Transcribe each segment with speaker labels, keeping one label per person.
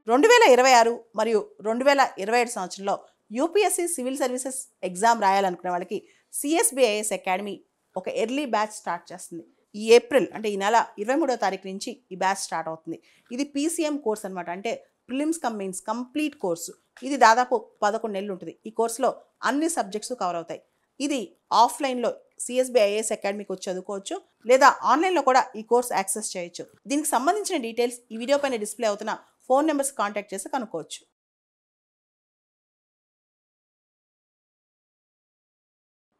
Speaker 1: 2026 మరియు 2027 సంవత్సరంలో UPSC civil services exam రాయాలనుకునే వాళ్ళకి సిఎస్బిఐఎస్ అకాడమీ ఒక ఎర్లీ బ్యాచ్ స్టార్ట్ చేస్తుంది. ఈ ఏప్రిల్ అంటే ఈ నెల 23వ తారీఖు నుంచి ఈ బ్యాచ్ స్టార్ట్ అవుతుంది. ఇది పీసీఎం కోర్స్ అనమాట. అంటే prelims come mains complete course. ఇది దాదాపు 11 నెలలు ఉంటుంది. ఈ కోర్సులో అన్ని సబ్జెక్ట్స్ కవర్ అవుతాయి. ఇది ఆఫ్లైన్లో సిఎస్బిఐఎస్ అకాడమీకి వచ్చి చదువుకోవచ్చు, లేదా ఆన్లైన్లో కూడా ఈ కోర్స్ యాక్సెస్ చేయొచ్చు. దీనికి సంబంధించిన డీటెయిల్స్ ఈ వీడియో పైన డిస్ప్లే అవుతున్న ఫోన్ నెంబర్స్ కాంటాక్ట్ చేసి కనుక్కోవచ్చు.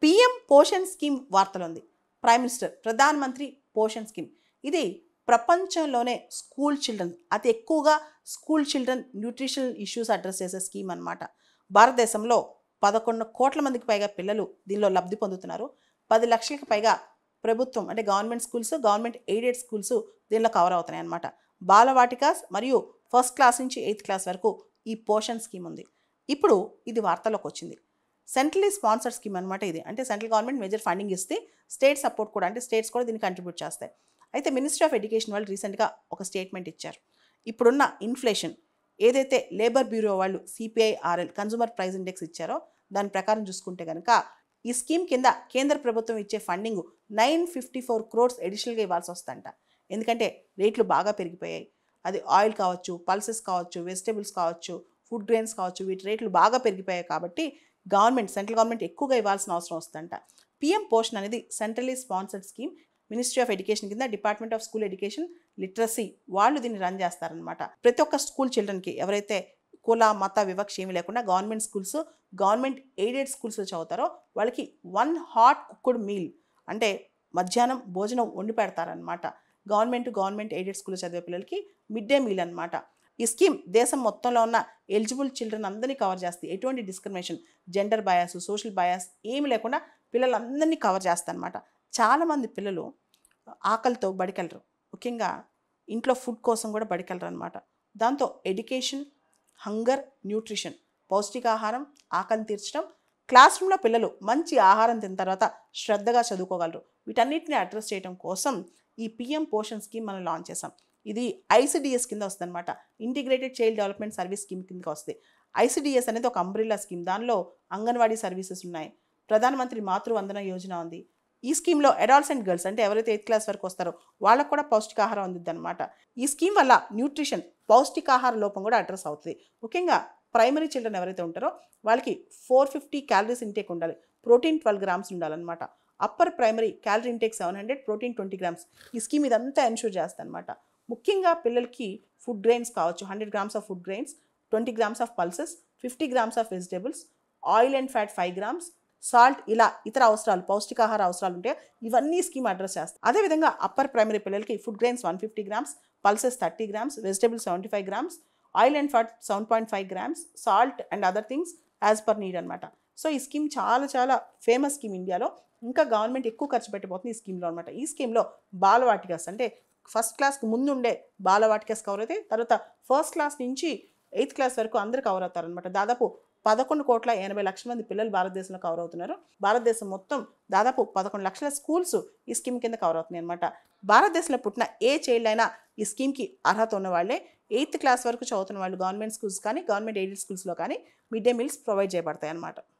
Speaker 1: పిఎం పోషణ్ స్కీమ్ వార్తలు ఉంది. Prime minister Pradhan Mantri Poshan scheme. ఇది ప్రపంచంలోనే స్కూల్ చిల్డ్రన్ అతి ఎక్కువగా school children nutritional issues address చేసే స్కీమ్ అనమాట. భారతదేశంలో 11 కోట్ల మందికి పైగా పిల్లలు దీనిలో లబ్ధి పొందుతున్నారు. 10 లక్షలకు పైగా ప్రభుత్వం అంటే government schools, government aided schools దీనిలో కవర్ అవుతున్నాయి అనమాట. బాలవాటికాస్ మరియు ఫస్ట్ క్లాస్ నుంచి 8th క్లాస్ వరకు ఈ పోషణ్ స్కీమ్ ఉంది. ఇప్పుడు ఇది వార్తలోకి వచ్చింది. సెంట్రలీ స్పాన్సర్డ్ స్కీమ్ అనమాట ఇది. అంటే సెంట్రల్ గవర్నమెంట్ మేజర్ ఫండింగ్ ఇస్తే స్టేట్ సపోర్ట్ కూడా, అంటే స్టేట్స్ కూడా దీన్ని కంట్రిబ్యూట్ చేస్తాయి. అయితే మినిస్ట్రీ ఆఫ్ ఎడ్యుకేషన్ వాళ్ళు రీసెంట్గా ఒక స్టేట్మెంట్ ఇచ్చారు. ఇప్పుడున్న ఇన్ఫ్లేషన్ ఏదైతే లేబర్ బ్యూరో వాళ్ళు సిపిఐఆర్ఎల్ కన్జ్యూమర్ ప్రైస్ ఇండెక్స్ ఇచ్చారో దాని ప్రకారం చూసుకుంటే కనుక ఈ స్కీమ్ కింద కేంద్ర ప్రభుత్వం ఇచ్చే ఫండింగ్ 954 crores అడిషనల్గా ఇవ్వాల్సి వస్తుందంట. ఎందుకంటే రేట్లు బాగా పెరిగిపోయాయి. అది ఆయిల్ కావచ్చు, పల్సెస్ కావచ్చు, వెజిటేబుల్స్ కావచ్చు, ఫుడ్ గ్రెయిన్స్ కావచ్చు, వీటి రేట్లు బాగా పెరిగిపోయాయి. కాబట్టి సెంట్రల్ గవర్నమెంట్ ఎక్కువగా ఇవ్వాల్సిన అవసరం వస్తుందంట. పిఎం పోషణ్ అనేది centrally sponsored scheme. Ministry of education కింద department of school education literacy వాళ్ళు దీన్ని రన్ చేస్తారనమాట. ప్రతి ఒక్క స్కూల్ చిల్డ్రన్కి ఎవరైతే కుల మత వివక్ష ఏమి లేకుండా గవర్నమెంట్ స్కూల్స్, గవర్నమెంట్ ఎయిడెడ్ స్కూల్స్లో చదువుతారో వాళ్ళకి 1 హాట్ కుక్డ్ మీల్ అంటే మధ్యాహ్నం భోజనం వండి పెడతారనమాట. గవర్నమెంట్ ఎయిడెడ్ స్కూల్లో చదివే పిల్లలకి మిడ్ డే మీల్ అనమాట. ఈ స్కీమ్ దేశం మొత్తంలో ఉన్న ఎలిజిబుల్ చిల్డ్రన్ అందరినీ కవర్ చేస్తుంది. ఎటువంటి discrimination, gender bias, social bias ఏమి లేకుండా పిల్లలందరినీ కవర్ చేస్తుంది అనమాట. చాలామంది పిల్లలు ఆకలితో బడికెళ్ళరు. ముఖ్యంగా ఇంట్లో ఫుడ్ కోసం కూడా బడికెళ్ళరు అనమాట. దాంతో ఎడ్యుకేషన్, హంగర్, న్యూట్రిషన్, పౌష్టికాహారం, ఆకలిని తీర్చడం, క్లాస్ రూమ్లో పిల్లలు మంచి ఆహారం తిన్న తర్వాత శ్రద్ధగా చదువుకోగలరు. వీటన్నిటిని అడ్రస్ చేయడం కోసం ఈ పిఎం పోషణ్ స్కీమ్ మనం లాంచ్ చేసాం. ఇది ఐసిడిఎస్ కింద వస్తుంది అనమాట. Integrated child development service scheme కిందకి వస్తుంది. ఐసిడిఎస్ అనేది ఒక అంబ్రిల్లా స్కీమ్. దానిలో అంగన్వాడీ సర్వీసెస్ ఉన్నాయి, ప్రధానమంత్రి మాతృవందన యోజన ఉంది. ఈ స్కీమ్లో అడల్ట్స్ అండ్ గర్ల్స్ అంటే ఎవరైతే 8th క్లాస్ వరకు వస్తారో వాళ్ళకు కూడా పౌష్టికాహారం అందిద్ది అనమాట. ఈ స్కీమ్ వల్ల న్యూట్రిషన్, పౌష్టికాహార లోపం కూడా అడ్రస్ అవుతుంది. ముఖ్యంగా ప్రైమరీ చిల్డ్రన్ ఎవరైతే ఉంటారో వాళ్ళకి 450 క్యాలరీస్ ఇంటేక్ ఉండాలి. ప్రోటీన్ 12 grams ఉండాలన్నమాట. Upper primary calorie intake 700, protein 20 grams. ఈ స్కీమ్ ఇదంతా ఎన్షూర్ చేస్తుంది అనమాట. ముఖ్యంగా పిల్లలకి ఫుడ్ గ్రెయిన్స్ కావచ్చు, 100 grams of food grains, 20 grams of pulses, 50 grams of vegetables, oil and fat 5 grams, salt, ఇలా ఇతర అవసరాలు, పౌష్టికాహార అవసరాలు ఉంటాయి. ఇవన్నీ స్కీమ్ అడ్రస్ చేస్తాయి. అదేవిధంగా అప్పర్ ప్రైమరీ పిల్లలకి food grains 150 grams, pulses 30 grams, vegetables 75 grams, oil and fat 7.5 grams, salt and other things as per need అనమాట. సో ఈ స్కీమ్ చాలా చాలా ఫేమస్ స్కీమ్ ఇండియాలో. ఇంకా గవర్నమెంట్ ఎక్కువ ఖర్చు పెట్టబోతుంది ఈ స్కీమ్లో అనమాట. ఈ స్కీమ్లో బాలవాటికాస్ అంటే ఫస్ట్ క్లాస్కి ముందు ఉండే బాలవాటికాస్ కవర్ అవుతాయి. తర్వాత ఫస్ట్ క్లాస్ నుంచి 8th క్లాస్ వరకు అందరూ కవర్ అవుతారనమాట. దాదాపు 11,80,00,000 మంది పిల్లలు భారతదేశంలో కవర్ అవుతున్నారు. భారతదేశం మొత్తం దాదాపు 11 లక్షల స్కూల్స్ ఈ స్కీమ్ కింద కవర్ అవుతున్నాయి అనమాట. భారతదేశంలో పుట్టిన ఏ చైల్డ్ అయినా ఈ స్కీమ్కి అర్హత ఉన్న వాళ్ళే. 8th క్లాస్ వరకు చదువుతున్న వాళ్ళు గవర్నమెంట్ స్కూల్స్ కానీ, గవర్నమెంట్ ఎయిడెడ్ స్కూల్స్లో కానీ మిడ్ డే మీల్స్ ప్రొవైడ్ చేయబడతాయి అన్నమాట.